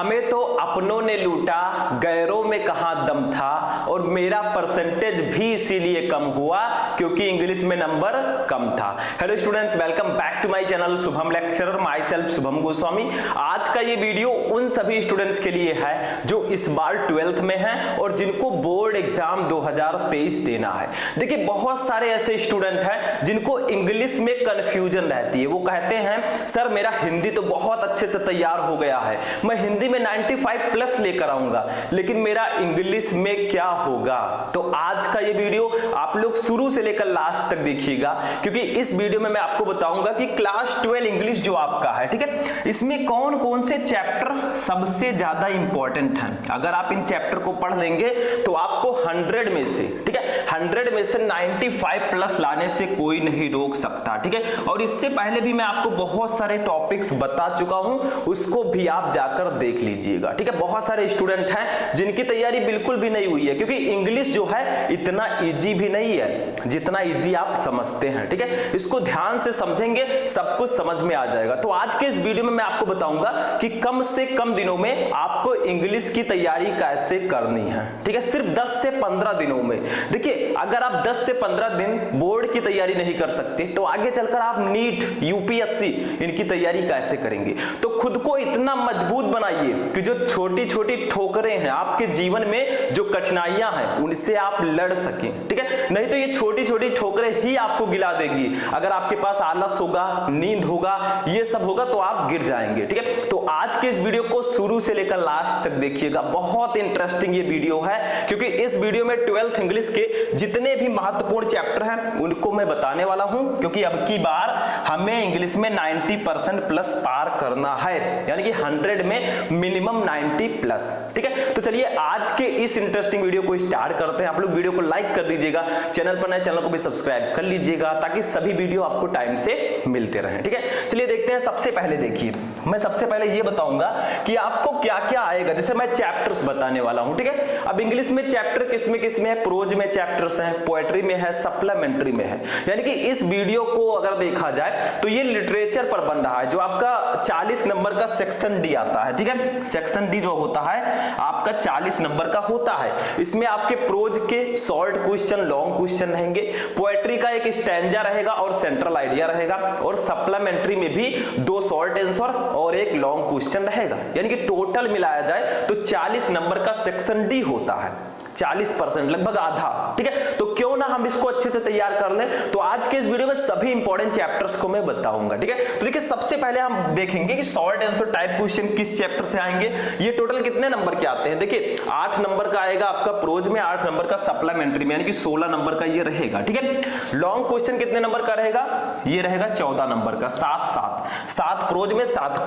हमें तो अपनों ने लूटा, गैरों में कहां दम था, और मेरा परसेंटेज भी इसीलिए कम हुआ क्योंकि इंग्लिश में नंबर कम था। Hello students, welcome back to my channel Shubham lecturer, myself Shubham Goswami. आज का ये वीडियो उन सभी स्टूडेंट्स के लिए है जो इस बार 12th में हैं और जिनको बोर्ड एग्जाम 2023 देना है। देखिए, बहुत सारे ऐसे स्टूडेंट हैं जिनको इंग्लिश में कंफ्यूजन रहती है। वो कहते हैं सर मेरा हिंदी तो बहुत अच्छे से तैयार हो गया है, मैं हिंदी में 95 प्लस लेकर आऊंगा, लेकिन मेरा इंग्लिश में क्या होगा। तो आज का ये वीडियो आप लोग शुरू से लेकर लास्ट तक देखिएगा, क्योंकि इस वीडियो में मैं आपको बताऊंगा कि क्लास 12 इंग्लिश जो आपका है, ठीक है, इसमें कौन कौन से चैप्टर सबसे ज्यादा इंपॉर्टेंट हैं। अगर आप इन चैप्टर को पढ़ लेंगे तो आपको 100 में से, ठीक है, 100 में से 95 प्लस लाने से कोई नहीं रोक सकता, ठीक है। और इससे पहले भी मैं आपको बहुत सारे टॉपिक्स बता चुका हूं, उसको भी आप जाकर देख लीजिएगा, ठीक है। बहुत सारे स्टूडेंट हैं जिनकी तैयारी बिल्कुल भी नहीं हुई है, क्योंकि इंग्लिश जो है इतना इजी भी नहीं है जितना इजी आप समझते हैं, ठीक है। इसको ध्यान से समझेंगे, सब कुछ समझ में आ जाएगा। तो आज के इस वीडियो में मैं आपको बताऊंगा कि कम से कम दिनों में आपको इंग्लिश की तैयारी कैसे करनी है, ठीक है, सिर्फ 10 से 15 दिनों में। देखिए, अगर आप 10 से 15 दिन बोर्ड की तैयारी नहीं कर सकते तो आगे चलकर आप नीट, यूपीएससी इनकी तैयारी कैसे करेंगे। तो खुद को इतना मजबूत बनाइए कि जो छोटी छोटी ठोकरें हैं आपके जीवन में, जो कठिनाइयां हैं, उनसे आप लड़ सकें, ठीक है। नहीं तो ये छोटी छोटी ठोकरें ही आपको गिला देंगी। अगर आपके पास आलस होगा, नींद होगा, ये सब होगा तो आप गिर जाएंगे, ठीक है। तो आज के इस वीडियो को शुरू से लेकर लास्ट तक देखिएगा, बहुत इंटरेस्टिंग ये वीडियो है, क्योंकि इस वीडियो में 12th इंग्लिश के जितने भी महत्वपूर्ण चैप्टर हैं उनको मैं बताने वाला हूं, क्योंकि अब की बार हमें इंग्लिश में 90% प्लस पार करना है, यानी कि 100 में मिनिमम 90 प्लस, ठीक है। तो चलिए आज के इस इंटरेस्टिंग वीडियो को स्टार्ट करते हैं। आप लोग वीडियो को लाइक कर दीजिएगा, चैनल पर नए चैनल को भी सब्सक्राइब कर लीजिएगा, ताकि सभी वीडियो आपको टाइम से मिलते रहें, ठीक है। चलिए देखते हैं। सबसे पहले देखिए, मैं सबसे पहले ये बताऊंगा कि आपको क्या क्या आएगा। जैसे मैं चैप्टर्स बताने वाला हूं, ठीक है। अब इंग्लिश में चैप्टर किसमें है, प्रोज में चैप्टर्स हैं, पोएट्री में है, सप्लीमेंट्री में है। यानी कि इस वीडियो को अगर देखा जाए तो ये लिटरेचर पर बन रहा है, जो आपका 40 नंबर का सेक्शन डी आता है, ठीक है। सेक्शन डी जो होता है आपका 40 नंबर का होता है। इसमें आपके प्रोज के शॉर्ट क्वेश्चन, लॉन्ग क्वेश्चन रहेंगे, पोएट्री का एक स्टैंजा रहेगा और सेंट्रल आइडिया रहेगा, और सप्लीमेंट्री में भी 2 शॉर्ट आंसर और एक लॉन्ग क्वेश्चन रहेगा। यानी कि टोटल मिलाया जाए तो 40 नंबर का सेक्शन डी होता है, 40%, लगभग आधा, ठीक है। तो क्यों ना हम इसको अच्छे से तैयार कर लें। तो आज के इस वीडियो में सभी इंपॉर्टेंट चैप्टर्स को मैं बताऊंगा, ठीक है। तो देखिए, सबसे पहले हम देखेंगे कि शॉर्ट आंसर टाइप क्वेश्चन किस चैप्टर से आएंगे। ये टोटल कितने नंबर के आते हैं। देखिए, 8 नंबर का आएगा आपका प्रोज में, 8 नंबर का सप्लीमेंट्री में, यानी कि 16 नंबर का ये रहेगा, ठीक है। लॉन्ग क्वेश्चन कितने नंबर का रहेगा, ये रहेगा 14 नंबर का, 7 प्रोज में, 7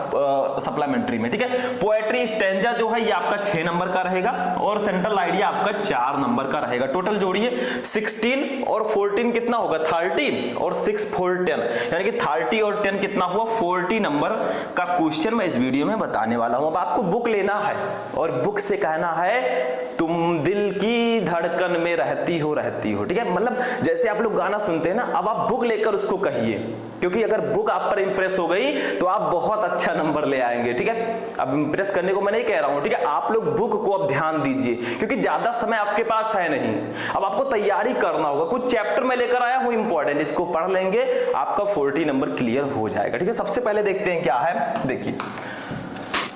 सप्लीमेंट्री में, ठीक है। पोएट्री स्टैंजा जो है ये आपका 6 नंबर का रहेगा, और सेंट्रल आइडिया आपका 4 नंबर का रहेगा। टोटल जोड़िए 16 और 14 कितना होगा, 30, और 6 4 10, यानी कि 30 और 10 कितना हुआ, 40 नंबर का क्वेश्चन मैं इस वीडियो में बताने वाला हूं। अब आपको बुक लेना है और बुक से कहना है तुम दिल की धड़कन में रहती हो, ठीक है। मतलब जैसे आप लोग गाना सुनते हैं ना, अब आप बुक लेकर उसको कहिए, क्योंकि अगर बुक आप पर इंप्रेस हो गई तो आप बहुत अच्छा नंबर ले आएंगे, ठीक है। अब इंप्रेस करने को मैं नहीं कह रहा हूं, ठीक है। आप लोग बुक को अब ध्यान दीजिए, क्योंकि ज्यादा समय आपके पास है नहीं, अब आपको तैयारी करना होगा। कुछ चैप्टर में लेकर आया हूं इंपॉर्टेंट, इसको पढ़ लेंगे, आपका 40 नंबर क्लियर हो जाएगा, ठीक है। सबसे पहले देखते हैं क्या है। देखिए,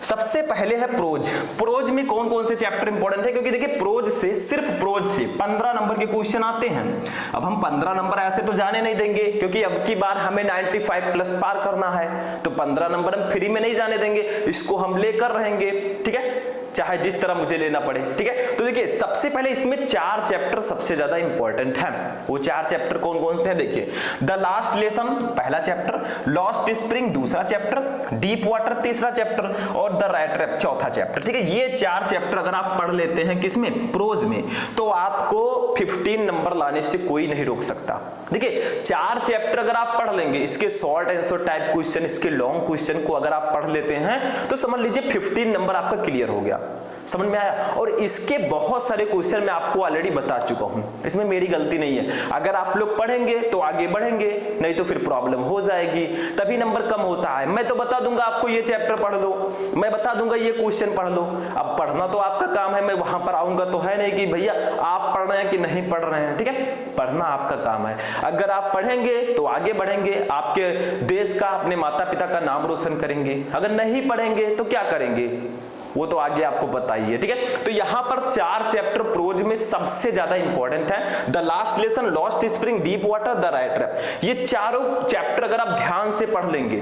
सबसे पहले है प्रोज। प्रोज में कौन कौन से चैप्टर इंपॉर्टेंट है, क्योंकि देखिए प्रोज से, सिर्फ प्रोज से 15 नंबर के क्वेश्चन आते हैं। अब हम 15 नंबर ऐसे तो जाने नहीं देंगे, क्योंकि अब की बार हमें 95 प्लस पार करना है, तो 15 नंबर हम फ्री में नहीं जाने देंगे, इसको हम लेकर रहेंगे, ठीक है, चाहे जिस तरह मुझे लेना पड़े, ठीक है। तो देखिए, सबसे पहले इसमें 4 चैप्टर सबसे ज्यादा इंपॉर्टेंट हैं। वो 4 चैप्टर कौन कौन से हैं देखिए। द लास्ट लेसन पहला चैप्टर, लॉस्ट स्प्रिंग दूसरा चैप्टर, डीप वाटर तीसरा चैप्टर, और द राइट ट्रैप चौथा चैप्टर, ठीक है। ये 4 चैप्टर अगर आप पढ़ लेते हैं किसमें, प्रोज में, तो आपको 15 नंबर लाने से कोई नहीं रोक सकता। देखिए, 4 चैप्टर अगर आप पढ़ लेंगे, इसके शॉर्ट आंसर टाइप क्वेश्चन, इसके लॉन्ग क्वेश्चन को अगर आप पढ़ लेते हैं तो समझ लीजिए 15 नंबर आपका क्लियर हो गया। समझ में आया। और इसके बहुत सारे क्वेश्चन मैं आपको ऑलरेडी बता चुका हूं, इसमें मेरी गलती नहीं है। अगर आप लोग पढ़ेंगे तो आगे बढ़ेंगे, नहीं तो फिर प्रॉब्लम हो जाएगी, तभी नंबर कम होता है। मैं तो बता दूंगा आपको ये चैप्टर पढ़ लो, मैं बता दूंगा ये क्वेश्चन पढ़ लो, अब पढ़ना तो आपका काम है। मैं वहां पर आऊंगा तो है नहीं कि भैया आप पढ़ रहे हैं कि नहीं पढ़ रहे हैं, ठीक है, पढ़ना आपका काम है। अगर आप पढ़ेंगे तो आगे बढ़ेंगे, आपके देश का, अपने माता पिता का नाम रोशन करेंगे। अगर नहीं पढ़ेंगे तो क्या करेंगे, वो तो आगे आपको बताइए, ठीक है। तो यहां पर 4 चैप्टर प्रोज में सबसे ज्यादा इंपॉर्टेंट है। The last lesson, lost spring, deep water, the right trap. ये चारों चैप्टर अगर आप ध्यान से पढ़ लेंगे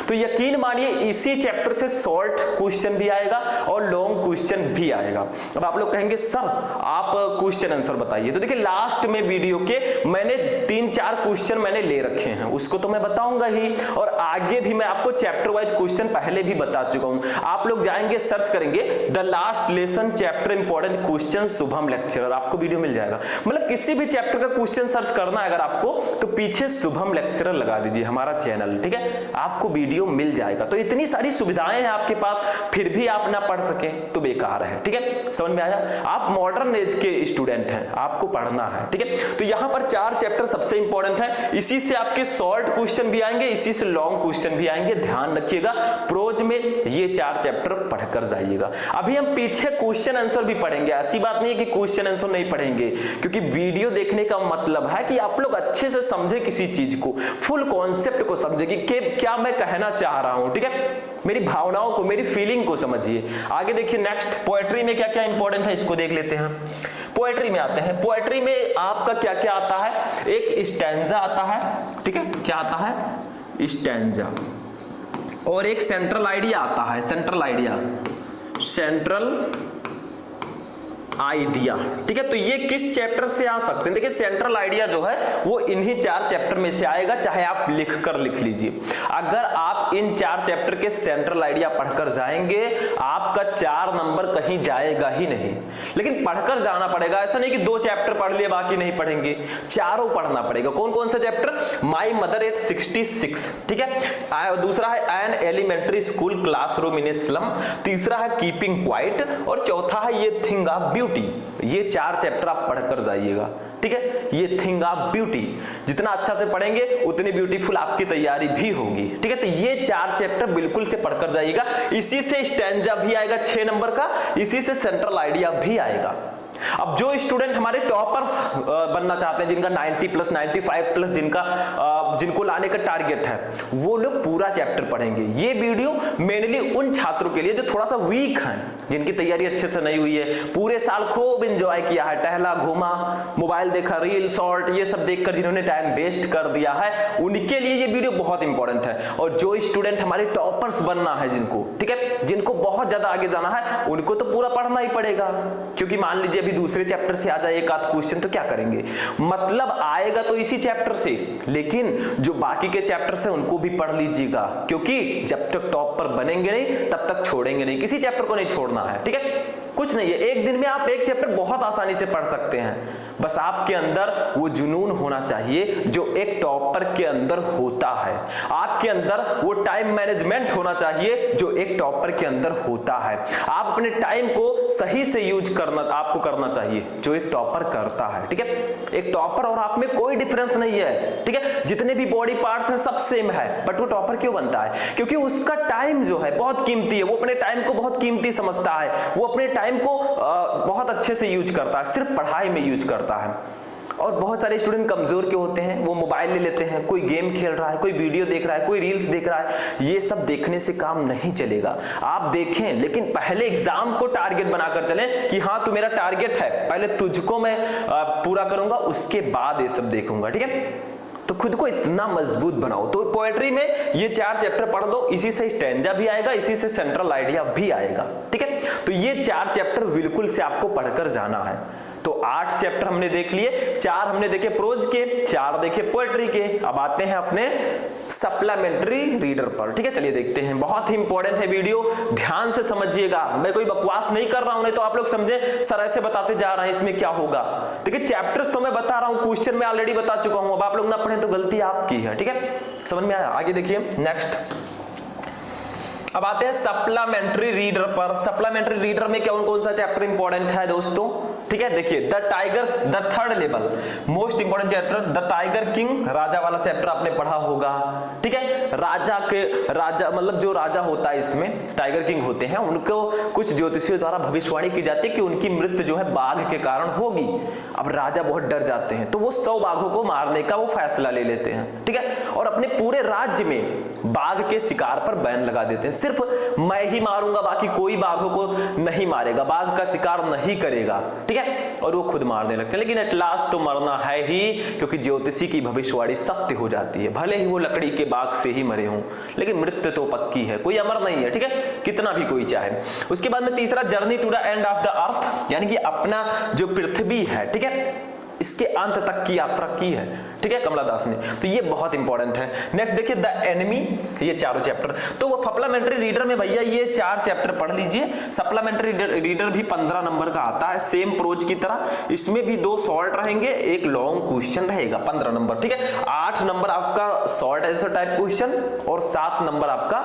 तो यकीन मानिए इसी चैप्टर से शॉर्ट क्वेश्चन भी आएगा और लॉन्ग क्वेश्चन भी आएगा। अब आप लोग कहेंगे सर आप क्वेश्चन आंसर बताइए, तो देखिए लास्ट में वीडियो के मैंने 3-4 क्वेश्चन मैंने ले रखे हैं, उसको तो मैं बताऊंगा ही, और आगे भी मैं आपको चैप्टर वाइज क्वेश्चन पहले भी बता चुका हूं। आप लोग जाएंगे सर्च करेंगे the last lesson chapter important question Shubham lecturer, आपको वीडियो मिल जाएगा। मतलब किसी भी चैप्टर का क्वेश्चन सर्च करना है अगर आपको, तो पीछे शुभम लेक्चरर लगा दीजिए, हमारा चैनल, ठीक है, आपको वीडियो मिल जाएगा। तो इतनी सारी सुविधाएं हैं आपके पास, फिर भी आप ना पढ़ सके तो बेकार है, ठीक है, समझ में आया। आप मॉडर्न एज के स्टूडेंट हैं, आपको पढ़ना है, ठीक है। तो यहां पर 4 चैप्टर सबसे इंपॉर्टेंट है, इसी से आपके शॉर्ट क्वेश्चन भी आएंगे, इसी से लॉन्ग क्वेश्चन भी आएंगे। ध्यान रखिएगा प्रोज में ये 4 चैप्टर पढ़कर जाइएगा। अभी हम पीछे क्वेश्चन आंसर भी पढ़ेंगे, ऐसी बात नहीं है कि क्वेश्चन आंसर नहीं पढ़ेंगे, क्योंकि वीडियो देखने का मतलब है कि आप लोग अच्छे से समझे किसी चीज को, फुल कॉन्सेप्ट को समझे कि क्या मैं कहना चाह रहा हूं, ठीक है, मेरी भावनाओं को, मेरी फीलिंग को समझिए। आगे देखिए नेक्स्ट, पोएट्री में क्या क्या इंपॉर्टेंट है इसको देख लेते हैं। पोएट्री में आते हैं, पोएट्री में आपका क्या क्या आता है, एक स्टैंजा आता है, ठीक है, क्या आता है, स्टैंजा, और एक सेंट्रल आइडिया आता है, सेंट्रल आइडिया, ठीक है। तो ये किस चैप्टर से आ सकते हैं, देखिए सेंट्रल आइडिया जो है वो इन्हीं 4 चैप्टर में से आएगा, चाहे आप लिख कर लिख लीजिए। अगर आप इन 4 चैप्टर के सेंट्रल आइडिया पढ़कर जाएंगे आपका 4 नंबर कहीं जाएगा ही नहीं, लेकिन पढ़कर जाना पड़ेगा। ऐसा नहीं कि 2 चैप्टर पढ़ लिए बाकी नहीं पढ़ेंगे, चारों पढ़ना पड़ेगा। कौन कौन सा चैप्टर, माई मदर एट 66, ठीक है, दूसरा है an elementary school classroom in a slum, तीसरा है कीपिंग क्वाइट, और चौथा है ये थिंग ऑफ ब्यूटी। ये 4 चैप्टर आप पढ़कर जाइएगा, ठीक है। ये थिंग ऑफ ब्यूटी जितना अच्छा से पढ़ेंगे उतनी ब्यूटीफुल आपकी तैयारी भी होगी, ठीक है। तो ये 4 चैप्टर बिल्कुल से पढ़कर जाइएगा। इसी से स्टैंजा भी आएगा 6 नंबर का, इसी से सेंट्रल आइडिया भी आएगा। अब जो स्टूडेंट हमारे टॉपर्स बनना चाहते हैं, जिनका 90+, 95+, जिनको लाने का टारगेट है, वो लोग पूरा चैप्टर पढ़ेंगे। ये वीडियो मेनली उन छात्रों के लिए जो थोड़ा सा वीक हैं, जिनकी तैयारी अच्छे से नहीं हुई है, पूरे साल खूब एंजॉय किया है, टहला घूमा, मोबाइल देखा, रील शॉर्ट ये सब देखकर जिन्होंने टाइम वेस्ट कर दिया है, उनके लिए ये वीडियो बहुत इंपॉर्टेंट है। और जो स्टूडेंट हमारे टॉपर्स बनना है जिनको, ठीक है, जिनको बहुत ज्यादा आगे जाना है, उनको तो पूरा पढ़ना ही पड़ेगा, क्योंकि मान लीजिए अभी दूसरे चैप्टर से आ जाए एक आध क्वेश्चन तो क्या करेंगे, मतलब आएगा तो इसी चैप्टर से, लेकिन जो बाकी के चैप्टर से उनको भी पढ़ लीजिएगा, क्योंकि जब तक टॉप पर बनेंगे नहीं तब तक छोड़ेंगे नहीं, किसी चैप्टर को नहीं छोड़ना है, ठीक है। कुछ नहीं है, एक दिन में आप एक चैप्टर बहुत आसानी से पढ़ सकते हैं, बस आपके अंदर वो जुनून होना चाहिए जो एक टॉपर के अंदर होता है, आपके अंदर वो टाइम मैनेजमेंट होना चाहिए जो एक टॉपर के अंदर होता है। आप अपने टाइम को सही से यूज करना आपको करना चाहिए जो एक टॉपर करता है, ठीक है। एक टॉपर और आप में कोई डिफरेंस नहीं है, ठीक है, जितने भी बॉडी पार्ट्स हैं सब सेम है, बट वो टॉपर क्यों बनता है, क्योंकि उसका टाइम जो है बहुत कीमती है, वो अपने टाइम को बहुत कीमती समझता है, वो अपने टाइम को बहुत अच्छे से यूज करता है, सिर्फ पढ़ाई में यूज करता है। और बहुत सारे स्टूडेंट कमजोर के होते हैं, वो मोबाइल ले लेते हैं, कोई गेम खेल रहा है, कोई वीडियो देख रहा है, कोई रील्स देख रहा है, ये सब देखने से काम नहीं चलेगा। आप देखें, लेकिन पहले एग्जाम को टारगेट बनाकर चलें कि हाँ तू मेरा टारगेट है, पहले तुझको मैं पूरा करूंगा, उसके बाद ये सब देखूंगा, ठीक है। तो खुद को इतना मजबूत बनाओ। तो पोएट्री में ये 4 चैप्टर पढ़ दो, इसी से स्टैंजा भी आएगा, इसी से सेंट्रल आइडिया भी आएगा, ठीक है। तो ये 4 चैप्टर बिल्कुल से आपको पढ़कर जाना है। तो 8 चैप्टर हमने देख लिए, 4 हमने देखे प्रोज के, 4 देखे पोएट्री के। अब आते हैं अपने सप्लीमेंट्री रीडर पर, ठीक है। चलिए देखते हैं, बहुत ही इंपॉर्टेंट है वीडियो, ध्यान से समझिएगा, मैं कोई बकवास नहीं कर रहा हूं, नहीं तो आप लोग समझे सर ऐसे बताते जा रहे हैं इसमें क्या होगा। देखिए चैप्टर्स तो मैं बता रहा हूं, क्वेश्चन में ऑलरेडी बता चुका हूं, अब आप लोग ना पढ़े तो गलती आपकी है, ठीक है। समझ में आया, आगे देखिए नेक्स्ट। अब आते हैं सप्लीमेंट्री रीडर पर। सप्लीमेंट्री रीडर में कौन सा चैप्टर इंपॉर्टेंट है दोस्तों, ठीक है। देखिए the tiger, the third level most important chapter the tiger king, राजा वाला चैप्टर आपने पढ़ा होगा, ठीक है। राजा मतलब जो राजा होता है इसमें टाइगर किंग होते हैं, उनको कुछ ज्योतिषियों द्वारा भविष्यवाणी की जाती है कि उनकी मृत्यु जो है बाघ के कारण होगी। अब राजा बहुत डर जाते हैं तो वो 100 बाघों को मारने का वो फैसला ले लेते हैं, ठीक है, और अपने पूरे राज्य में बाघ के शिकार पर बैन लगा देते हैं। सिर्फ मैं ही मारूंगा, बाकी कोई बाघों को नहीं मारेगा, बाघ का शिकार नहीं करेगा, ठीक है, और वो खुद मारने लगते हैं। लेकिन एट लास्ट तो मरना है ही, क्योंकि ज्योतिषी की भविष्यवाणी सत्य हो जाती है। भले ही वो लकड़ी के बाघ से ही मरे हों, लेकिन मृत्यु तो पक्की है, कोई अमर नहीं है, ठीक है, कितना भी कोई चाहे। उसके बाद में तीसरा journey to the end of the earth, यानी कि अपना जो पृथ्वी है, ठीक है, इसके अंत तक की यात्रा की है, ठीक है, कमला दास ने। तो ये बहुत इंपॉर्टेंट है। नेक्स्ट देखिए द एनिमी, ये चारों चैप्टर। तो वो सप्लीमेंट्री रीडर में भैया ये 4 चैप्टर पढ़ लीजिए। सप्लीमेंट्री रीडर भी 15 नंबर का आता है, सेम प्रोज की तरह। इसमें भी 2 शॉर्ट रहेंगे, एक लॉन्ग क्वेश्चन रहेगा, 15 नंबर, ठीक है। 8 नंबर आपका शॉर्ट आंसर टाइप क्वेश्चन और 7 नंबर आपका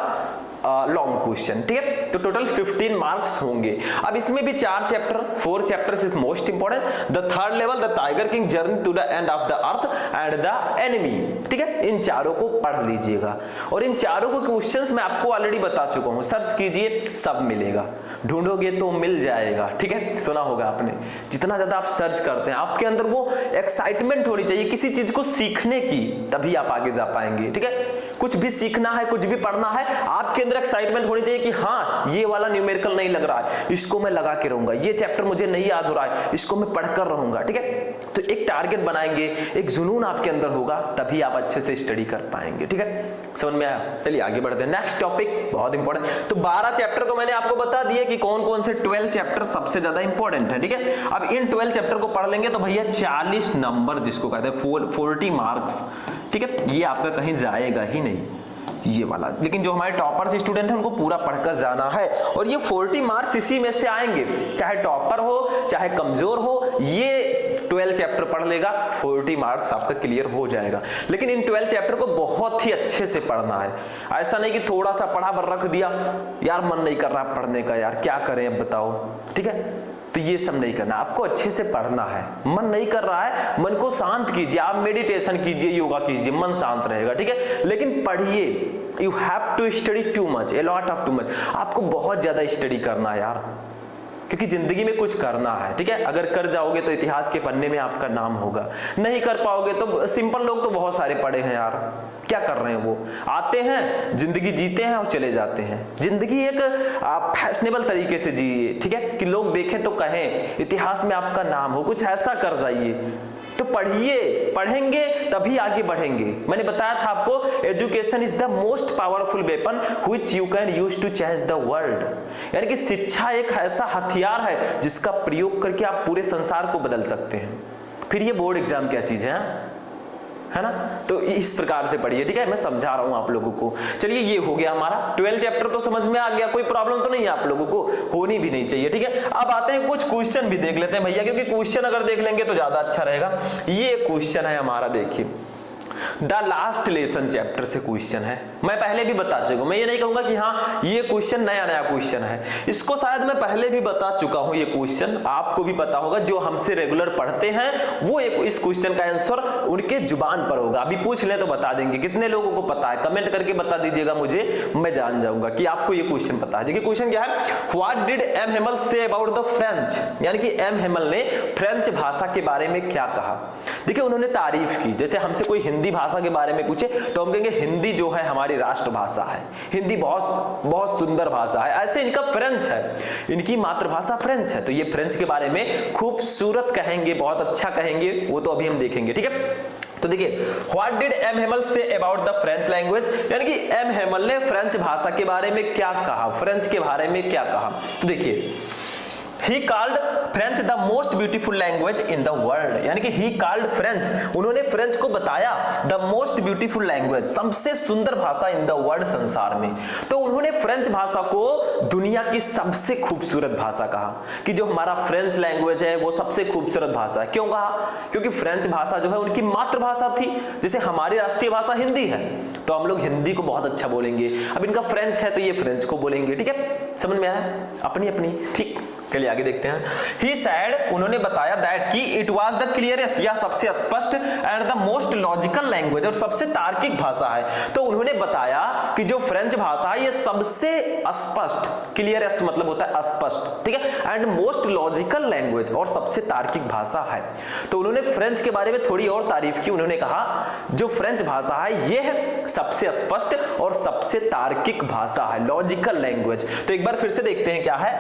लॉन्ग क्वेश्चन, ठीक है। तो टोटल 15 मार्क्स होंगे। अब इसमें भी 4 chapter, 4 chapters is most important. The third level, the tiger king, journey to the end of the earth and the enemy, ठीक है। इन चारों को पढ़ लीजिएगा और इन चारों को क्वेश्चंस मैं आपको ऑलरेडी बता चुका हूं, सर्च कीजिए सब मिलेगा, ढूंढोगे तो मिल जाएगा, ठीक है। सुना होगा आपने, जितना ज्यादा आप सर्च करते हैं आपके अंदर वो एक्साइटमेंट होनी चाहिए किसी चीज को सीखने की, तभी आप आगे जा पाएंगे, ठीक है। कुछ भी सीखना है, कुछ भी पढ़ना है, आपके अंदर एक्साइटमेंट होनी चाहिए कि हाँ ये वाला न्यूमेरिकल नहीं लग रहा है, इसको मैं लगा के रहूंगा, ये चैप्टर मुझे नहीं याद हो रहा है, इसको मैं पढ़कर रहूंगा, ठीक है। तो एक टारगेट बनाएंगे, एक जुनून आपके अंदर होगा, तभी आप अच्छे से स्टडी कर पाएंगे, ठीक है। समझ में आया? चलिए आगे बढ़ते हैं। नेक्स्ट टॉपिक बहुत इंपॉर्टेंट। तो 12 चैप्टर तो मैंने आपको बता दिया कि कौन कौन से 12 चैप्टर सबसे ज्यादा इंपॉर्टेंट है, ठीक है। अब इन 12 चैप्टर को पढ़ लेंगे तो भैया 40 नंबर, जिसको कहते हैं 40 मार्क्स, ठीक है, ये आपका कहीं जाएगा ही नहीं, ये वाला। लेकिन जो हमारे टॉपर्स स्टूडेंट हैं उनको पूरा पढ़कर जाना है और ये 40 मार्क्स इसी में से आएंगे, चाहे टॉपर हो चाहे कमजोर हो, ये 12 चैप्टर पढ़ लेगा 40 मार्क्स आपका क्लियर हो जाएगा। लेकिन इन 12 चैप्टर को बहुत ही अच्छे से पढ़ना है, ऐसा नहीं कि थोड़ा सा पढ़ा पर रख दिया, यार मन नहीं कर रहा पढ़ने का, यार क्या करें अब बताओ, ठीक है। तो ये सब नहीं करना, आपको अच्छे से पढ़ना है। मन नहीं कर रहा है, मन को शांत कीजिए, आप मेडिटेशन कीजिए, योगा कीजिए, मन शांत रहेगा, ठीक है। लेकिन पढ़िए, you have to study too much, a lot of too much, आपको बहुत ज्यादा स्टडी करना है यार, क्योंकि जिंदगी में कुछ करना है, ठीक है। अगर कर जाओगे तो इतिहास के पन्ने में आपका नाम होगा, नहीं कर पाओगे तो सिंपल लोग तो बहुत सारे पढ़े हैं यार, क्या कर रहे हैं, वो आते हैं जिंदगी जीते हैं और चले जाते हैं। जिंदगी एक फैशनेबल तरीके से जिए, ठीक है, कि लोग देखें तो कहें इतिहास में आपका नाम हो, कुछ ऐसा कर जाइए। तो पढ़िए, पढ़ेंगे तभी आगे बढ़ेंगे। मैंने बताया था आपको, education is the most powerful weapon which you can use to change the world, यानी कि शिक्षा एक ऐसा हथियार है जिसका प्रयोग करके आप पूरे संसार को बदल सकते हैं। फिर ये बोर्ड एग्जाम क्या चीज है ना। तो इस प्रकार से पढ़िए, ठीक है, मैं समझा रहा हूं आप लोगों को। चलिए ये हो गया हमारा 12 चैप्टर तो समझ में आ गया, कोई प्रॉब्लम तो नहीं है आप लोगों को, होनी भी नहीं चाहिए, ठीक है। अब आते हैं कुछ क्वेश्चन भी देख लेते हैं भैया, क्योंकि क्वेश्चन अगर देख लेंगे तो ज्यादा अच्छा रहेगा। ये क्वेश्चन है हमारा, देखिए द लास्ट लेसन चैप्टर से क्वेश्चन है। मैं पहले भी बता चुका हूं, मैं ये नहीं कहूंगा कि हाँ ये क्वेश्चन नया क्वेश्चन है, इसको शायद मैं पहले भी बता चुका हूं। ये क्वेश्चन आपको भी पता होगा, जो हमसे रेगुलर पढ़ते हैं वो इस क्वेश्चन का आंसर उनके जुबान पर होगा। अभी पूछ ले तो बता देंगे। कितने लोगों को पता है कमेंट करके बता दीजिएगा मुझे, मैं जान जाऊंगा कि आपको ये क्वेश्चन पता है। देखिए क्वेश्चन क्या है, व्हाट डिड एम हेमल से अबाउट द फ्रेंच, यानी कि एम हेमल ने फ्रेंच भाषा के बारे में क्या कहा। देखिए उन्होंने तारीफ की, जैसे हमसे कोई हिंदी भाषा के बारे में पूछे तो हम कहेंगे हिंदी जो है हमारी राष्ट्रभाषा है, हिंदी बहुत बहुत सुंदर भाषा है। ऐसे इनका फ्रेंच है, इनकी मातृभाषा फ्रेंच है, तो ये फ्रेंच के बारे में खूबसूरत कहेंगे, बहुत अच्छा कहेंगे, वो तो अभी हम देखेंगे, ठीक है। तो देखिए व्हाट डिड एम हेमल से अबाउट द फ्रेंच लैंग्वेज, यानी कि एम हेमल ने फ्रेंच भाषा के बारे में क्या कहा, फ्रेंच के बारे में क्या कहा। तो देखिए he called French the most beautiful language in the world, यानी कि ही कॉल्ड फ्रेंच, उन्होंने फ्रेंच को बताया द मोस्ट ब्यूटीफुल लैंग्वेज, सबसे सुंदर भाषा इन द वर्ल्ड, संसार में। तो उन्होंने फ्रेंच भाषा को दुनिया की सबसे खूबसूरत भाषा कहा, कि जो हमारा फ्रेंच लैंग्वेज है वो सबसे खूबसूरत भाषा है। क्यों कहा? क्योंकि फ्रेंच भाषा जो है उनकी मातृभाषा थी, जैसे हमारी राष्ट्रीय भाषा हिंदी है तो हम लोग हिंदी को बहुत अच्छा बोलेंगे, अब इनका फ्रेंच है तो ये फ्रेंच को बोलेंगे। ठीक है, समझ में आया? अपनी अपनी। ठीक, चलिए आगे देखते हैं। ही सैड, उन्होंने बताया दैट कि इट वाज द क्लियरेस्ट, या सबसे स्पष्ट and the most logical language, और सबसे तार्किक भाषा है। तो उन्होंने बताया कि जो फ्रेंच भाषा है ये सबसे स्पष्ट, क्लियरेस्ट मतलब होता है स्पष्ट, ठीक है, एंड मोस्ट लॉजिकल लैंग्वेज, और सबसे तार्किक भाषा है। तो उन्होंने फ्रेंच के बारे में थोड़ी और तारीफ की, उन्होंने कहा जो फ्रेंच भाषा है ये है सबसे स्पष्ट और सबसे तार्किक भाषा है, लॉजिकल लैंग्वेज। तो एक बार फिर से देखते हैं क्या है।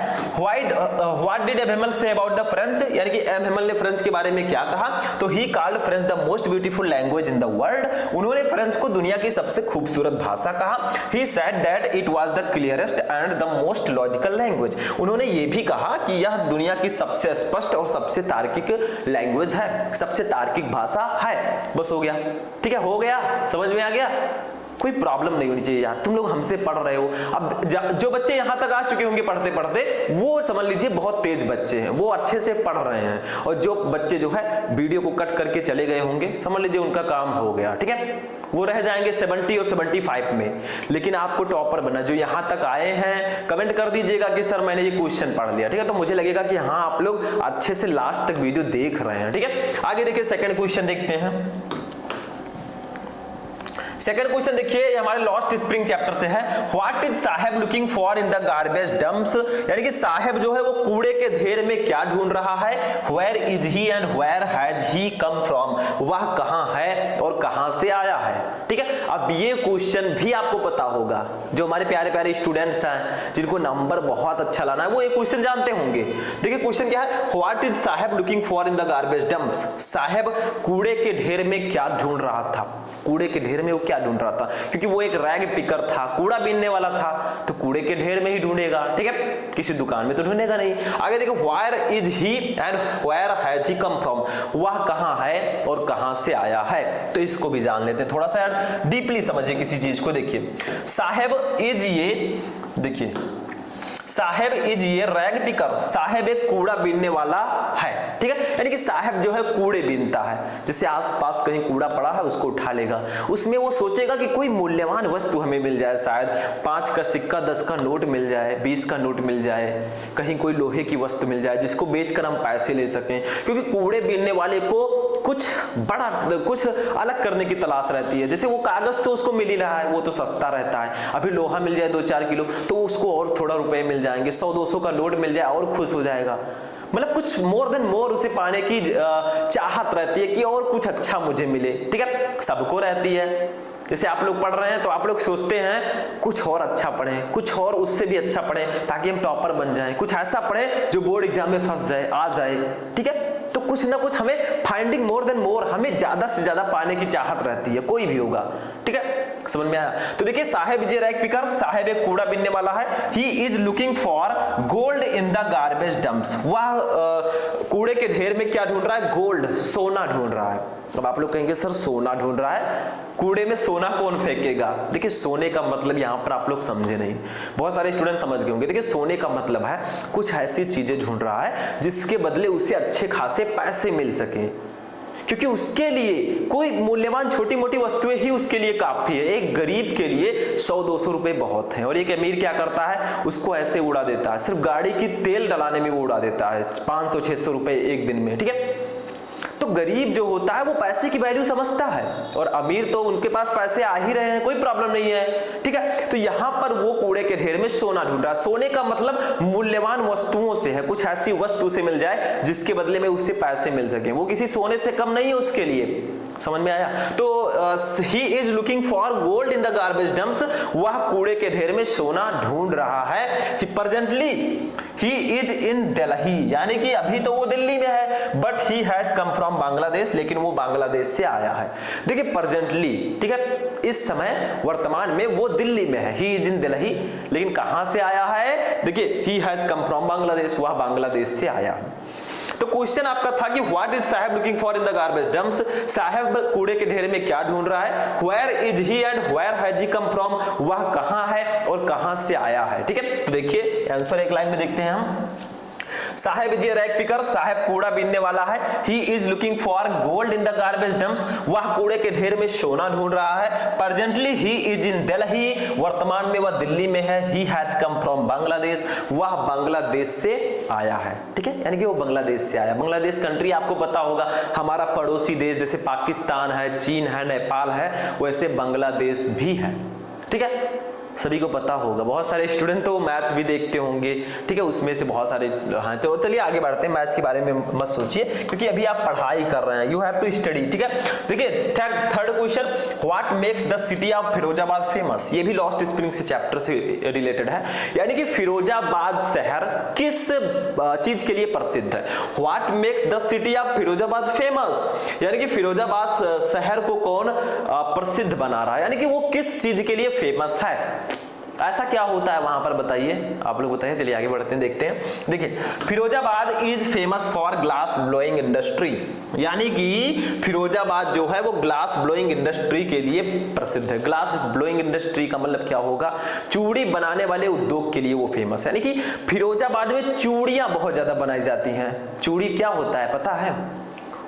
What did M say about the French, यानी कि एम हेमल ने फ्रेंच के बारे में क्या कहा? तो he called French the most beautiful language in the world, उन्होंने फ्रेंच को दुनिया की सबसे खूबसूरत भाषा कहा। He said that it was the clearest and the most logical language, उन्होंने ये भी कहा कि यह दुनिया की सबसे स्पष्ट और सबसे तार्किक लैंग्वेज है, सबसे तार्किक भाषा है। बस हो गया, ठीक है, हो गया, समझ में आ गया? कोई प्रॉब्लम नहीं होनी चाहिए यार, तुम लोग हमसे पढ़ रहे हो। अब जो बच्चे यहां तक आ चुके होंगे पढ़ते पढ़ते, वो समझ लीजिए बहुत तेज बच्चे हैं, वो अच्छे से पढ़ रहे हैं, और जो बच्चे जो है वीडियो को कट करके चले गए होंगे, समझ लीजिए उनका काम हो गया। ठीक है, वो रह जाएंगे 70 और 75 में। लेकिन आपको टॉपर बनना, जो यहां तक आए हैं कमेंट कर दीजिएगा कि सर मैंने ये क्वेश्चन पढ़ लिया। ठीक है, तो मुझे लगेगा कि हाँ आप लोग अच्छे से लास्ट तक वीडियो देख रहे हैं। ठीक है, आगे देखिए सेकंड क्वेश्चन देखते हैं। सेकंड क्वेश्चन देखिए, ये हमारे लॉस्ट स्प्रिंग चैप्टर से है। What is Saheb looking for in the garbage dumps, यानी कि साहेब जो है वो कूड़े के ढेर में क्या ढूंढ रहा है? Where is he and where has he come from, वह कहां है और कहां से आया है। ठीक है, अब ये क्वेश्चन भी आपको पता होगा, जो हमारे प्यारे प्यारे स्टूडेंट्स हैं जिनको नंबर बहुत अच्छा लाना है वो ये क्वेश्चन जानते होंगे। देखिए क्वेश्चन क्या है, what is Saheb looking for in the garbage dumps, Saheb कूड़े के ढेर में क्या ढूंढ रहा था? कूड़े के ढेर में वो क्या ढूंढ रहा था? क्योंकि वो एक रैग पिकर था, कूड़ा बीनने वाला था, तो कूड़े के ढेर में ही ढूंढेगा। ठीक है, किसी दुकान में तो ढूंढेगा नहीं। आगे देखो, where is he and where has he come from, वह कहां है और कहां से आया है। तो इसको भी जान लेते हैं, थोड़ा सा यार डीपली समझिए किसी चीज को। देखिए साहेब इज, ये देखिए साहेब इज ये रैग पिकर, साहेब एक कूड़ा बीनने वाला है। ठीक है, यानी कि साहेब जो है कूड़े बीनता है, जैसे आसपास कहीं कूड़ा पड़ा है उसको उठा लेगा, उसमें वो सोचेगा कि कोई मूल्यवान वस्तु हमें मिल जाए, शायद 5 का सिक्का, 10 का नोट मिल जाए, 20 का नोट मिल जाए, कहीं कोई लोहे की वस्तु मिल जाए जिसको बेचकर हम पैसे ले सकें। क्योंकि कूड़े बीनने वाले को कुछ बड़ा, कुछ अलग करने की तलाश रहती है। जैसे वो कागज तो उसको मिल ही रहा है, वो तो सस्ता रहता है, अभी लोहा मिल जाए 2-4 किलो तो उसको और थोड़ा रुपए मिल जाएंगे, 100-200 का नोट मिल जाए और खुश हो जाएगा। मतलब कुछ मोर देन मोर उसे पाने की चाहत रहती है कि और कुछ अच्छा मुझे मिले। ठीक है, सबको रहती है। जैसे आप लोग पढ़ रहे हैं तो आप लोग सोचते हैं कुछ और अच्छा पढ़ें, कुछ और उससे भी अच्छा पढ़ें ताकि हम टॉपर बन जाएं, कुछ ऐसा पढ़ें जो बोर्ड एग्जाम में फंस जाए, आ जाए। ठीक है, तो कुछ ना कुछ हमें फाइंडिंग मोर देन मोर, हमें ज्यादा से ज्यादा पाने की चाहत रहती है, कोई भी होगा। ठीक है, समझ में आया? तो देखिए साहेब इज ए रैग पिकर, साहेब एक कूड़ा बीनने वाला है। He is looking for gold in the garbage dumps, वह कूड़े के ढेर में क्या ढूंढ रहा है? गोल्ड, सोना ढूंढ रहा है। अब आप लोग कहेंगे सर सोना ढूंढ रहा है, कूड़े में सोना कौन फेंकेगा? देखिए सोने का मतलब यहाँ पर आप लोग समझे नहीं, बहुत सारे स्टूडेंट समझ गए होंगे। देखिए सोने का मतलब है कुछ ऐसी चीजें ढूंढ रहा है जिसके बदले उसे अच्छे खासे पैसे मिल सके, क्योंकि उसके लिए कोई मूल्यवान छोटी मोटी वस्तुएं ही उसके लिए काफी है। एक गरीब के लिए 100-200 रुपए बहुत है, और एक अमीर क्या करता है, उसको ऐसे उड़ा देता है, सिर्फ गाड़ी की तेल डलाने में वो उड़ा देता है 500-600 रुपए एक दिन में। ठीक है, तो गरीब जो होता है वो पैसे की वैल्यू समझता है, और अमीर तो उनके पास पैसे आ ही रहे हैं, कोई प्रॉब्लम नहीं है। ठीक है, तो यहां पर वो कूड़े के ढेर में सोना ढूंढ रहा है। सोने का मतलब मूल्यवान वस्तुओं से है, कुछ ऐसी वस्तु से मिल जाए जिसके बदले में उससे पैसे मिल सके, वो किसी सोने से कम नहीं है उसके लिए। समझ में आया? तो he is looking for gold in the garbage dumps, वह कूड़े के ढेर में सोना ढूंढ रहा है। Presently he is in Delhi, यानी कि अभी तो वो दिल्ली में है, but he has come from from Bangladesh, लेकिन वो बांग्लादेश से आया है। देखिए प्रेजेंटली, ठीक है, इस समय वर्तमान में वो दिल्ली में है, ही इज इन दिल्ली, लेकिन कहां से आया है? देखिए he has come from Bangladesh, वह बांग्लादेश से आया। तो क्वेश्चन आपका था कि what is Sahab looking for in the garbage dumps, Sahab कूड़े के ढेर में क्या ढूंढ रहा है? Where is he and where has he come from, वह कहां है और कहां से आया है। ठीक है, तो देखिए आंसर एक लाइन में देखते हैं हम। साहेब इज ए रैग पिकर, साहेब कूड़ा बीनने वाला है। He is looking for gold in the garbage dumps, वह कूड़े के ढेर में सोना ढूंढ रहा है। Presently he is in Delhi, वर्तमान में वह दिल्ली में है। ही हैज कम फ्रॉम बांग्लादेश, वह बांग्लादेश से आया है। ठीक है, यानी कि वो बांग्लादेश से आया। बांग्लादेश कंट्री आपको पता होगा हमारा पड़ोसी देश, जैसे पाकिस्तान है, चीन है, नेपाल है, वैसे बांग्लादेश भी है। ठीक है, सभी को पता होगा। बहुत सारे स्टूडेंट तो मैच भी देखते होंगे, ठीक है, उसमें से बहुत सारे हाँ। तो चलिए आगे बढ़ते हैं, मैच के बारे में मत सोचिए क्योंकि अभी आप पढ़ाई कर रहे हैं, यू हैव टू स्टडी। ठीक है, देखिए third question, what makes the city of Firozabad famous, ये भी लॉस्ट स्प्रिंग से चैप्टर से रिलेटेड है। यानी कि फिरोजाबाद शहर किस चीज के लिए प्रसिद्ध है? What makes the city of Firozabad famous, यानी कि फिरोजाबाद शहर को कौन प्रसिद्ध बना रहा है, यानी कि वो किस चीज के लिए फेमस है? ऐसा क्या होता है वहां पर, बताइए, आप लोग बताइए। चलिए आगे बढ़ते हैं, देखते हैं। देखिए Firozabad is famous for glass blowing industry, यानी कि फिरोजाबाद जो है वो ग्लास ब्लोइंग इंडस्ट्री के लिए प्रसिद्ध है। ग्लास ब्लोइंग इंडस्ट्री का मतलब क्या होगा? चूड़ी बनाने वाले उद्योग के लिए वो फेमस है। यानी कि फिरोजाबाद में चूड़ियां बहुत ज्यादा बनाई जाती हैं। चूड़ी क्या होता है पता है?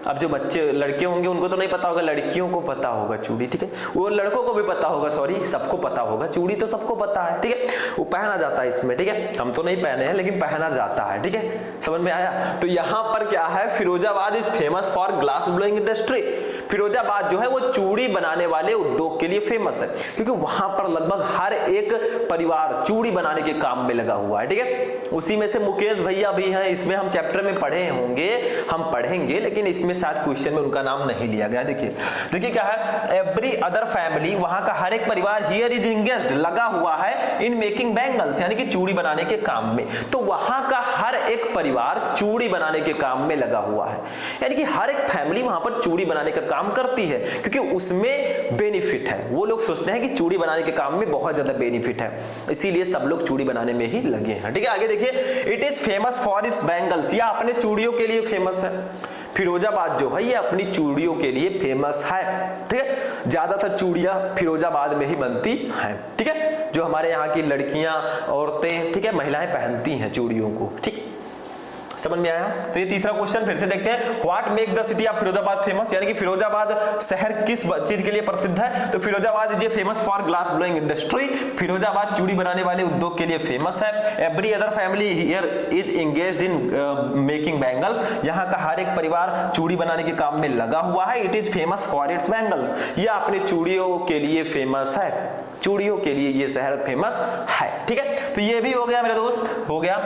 अब जो बच्चे लड़के होंगे उनको तो नहीं पता होगा, लड़कियों को पता होगा चूड़ी। ठीक है, वो लड़कों को भी पता होगा, सॉरी सबको पता होगा। चूड़ी तो सबको पता है, ठीक है, वो पहना जाता है इसमें। ठीक है, हम तो नहीं पहने हैं लेकिन पहना जाता है। ठीक है, समझ में आया? तो यहाँ पर क्या है, Firozabad is famous for glass blowing industry. Firozabad जो है वो चूड़ी बनाने वाले उद्योग के लिए फेमस है, क्योंकि वहां पर लगभग हर एक परिवार चूड़ी बनाने के काम में लगा हुआ है। ठीक है, उसी में से मुकेश भैया भी हैं, इसमें हम चैप्टर में पढ़े होंगे, हम पढ़ेंगे, लेकिन इसमें शायद क्वेश्चन में उनका नाम नहीं लिया गया। देखिए क्या है, एवरी अदर फैमिली, वहां का हर एक परिवार हियर इज एंगेज्ड, लगा हुआ है इन मेकिंग बैंगल्स, यानी कि चूड़ी बनाने के काम में। तो वहां का हर एक परिवार चूड़ी बनाने के काम में लगा हुआ है, यानी कि हर एक फैमिली वहां पर चूड़ी बनाने का काम करती है, क्योंकि उसमें बेनिफिट है। वो लोग सोचते हैं कि चूड़ी बनाने के काम में बहुत ज्यादा बेनिफिट है, इसीलिए सब लोग चूड़ी बनाने में ही लगे हैं। ठीक है, आगे देखिए, it is famous for its bangles, या अपने चूड़ियों के लिए फेमस है। फिरोजाबाद जो है ये अपनी चूड़ियों के लिए फेमस है। ठीक है, ज्यादातर चूड़ियां फिरोजाबाद में ही बनती हैं। ठीक है, जो हमारे यहाँ की लड़कियां, औरतें, ठीक है, महिलाएं पहनती हैं चूड़ियों को। ठीक, समझ में आया? तो ये तीसरा क्वेश्चन फिर से देखते हैं, what makes the city of Firozabad famous, यानी कि फिरोजाबाद शहर किस चीज के लिए प्रसिद्ध है? तो Firozabad is famous for glass blowing industry, Firozabad चूड़ी बनाने वाले उद्योग के लिए फेमस है। Every other family here is engaged in making bangles, यहाँ का हर एक परिवार चूड़ी बनाने के काम में लगा हुआ है। It is famous for its bangles, यह अपने चूड़ियों के लिए फेमस है, चूड़ियों के लिए ये शहर फेमस है। ठीक है, तो ये भी हो गया मेरे दोस्त, हो गया,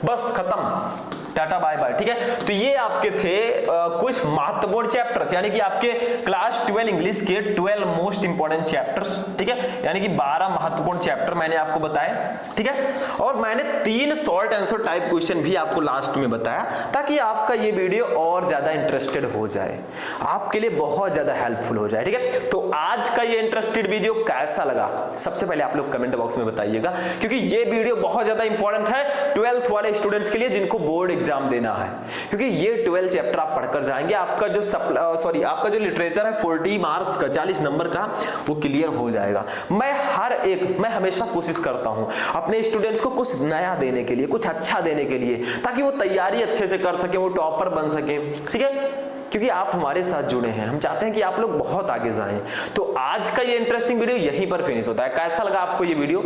बस खत्म, टाटा बाय बाय। ठीक है, तो ये आपके थे कुछ महत्वपूर्ण चैप्टर्स, यानी कि आपके क्लास 12 इंग्लिश के 12 मोस्ट इंपोर्टेंट चैप्टर्स। ठीक है, यानी कि 12 महत्वपूर्ण चैप्टर मैंने आपको बताया। ठीक है, और मैंने 3 शॉर्ट आंसर टाइप क्वेश्चन भी आपको लास्ट में बताया, ताकि आपका ये वीडियो और ज्यादा इंटरेस्टेड हो जाए, आपके लिए बहुत ज्यादा हेल्पफुल हो जाए। ठीक है, तो आज का ये इंटरेस्टेड वीडियो कैसा लगा सबसे पहले आप लोग कमेंट बॉक्स में बताइएगा, क्योंकि ये वीडियो बहुत ज्यादा इंपॉर्टेंट है 12th वाले स्टूडेंट्स के लिए जिनको बोर्ड एग्जाम देना है, क्योंकि ये 12 चैप्टर आप पढ़कर जाएंगे, आपका जो लिटरेचर है 40 मार्क्स का, 40 नंबर का, वो क्लियर हो जाएगा। मैं हमेशा कोशिश करता हूं अपने स्टूडेंट्स को कुछ नया देने के लिए, कुछ अच्छा देने के लिए, ताकि वो तैयारी अच्छे से कर सके, वो टॉपर बन सके। ठीक है, क्योंकि आप हमारे साथ जुड़े हैं, हम चाहते हैं कि आप लोग बहुत आगे जाएं। तो आज का ये इंटरेस्टिंग वीडियो यहीं पर फिनिश होता है। कैसा लगा आपको ये वीडियो?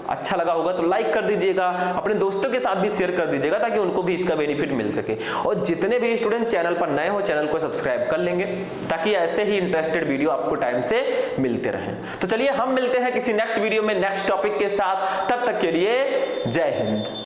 अच्छा लगा होगा तो लाइक कर दीजिएगा, अपने दोस्तों के साथ भी शेयर कर दीजिएगा, ताकि उनको भी इसका बेनिफिट मिल सके। और जितने भी स्टूडेंट चैनल पर नए हो, चैनल को सब्सक्राइब कर लेंगे, ताकि ऐसे ही इंटरेस्टेड वीडियो आपको टाइम से मिलते रहें। तो चलिए हम मिलते हैं किसी नेक्स्ट वीडियो में नेक्स्ट टॉपिक के साथ, तब तक के लिए जय हिंद।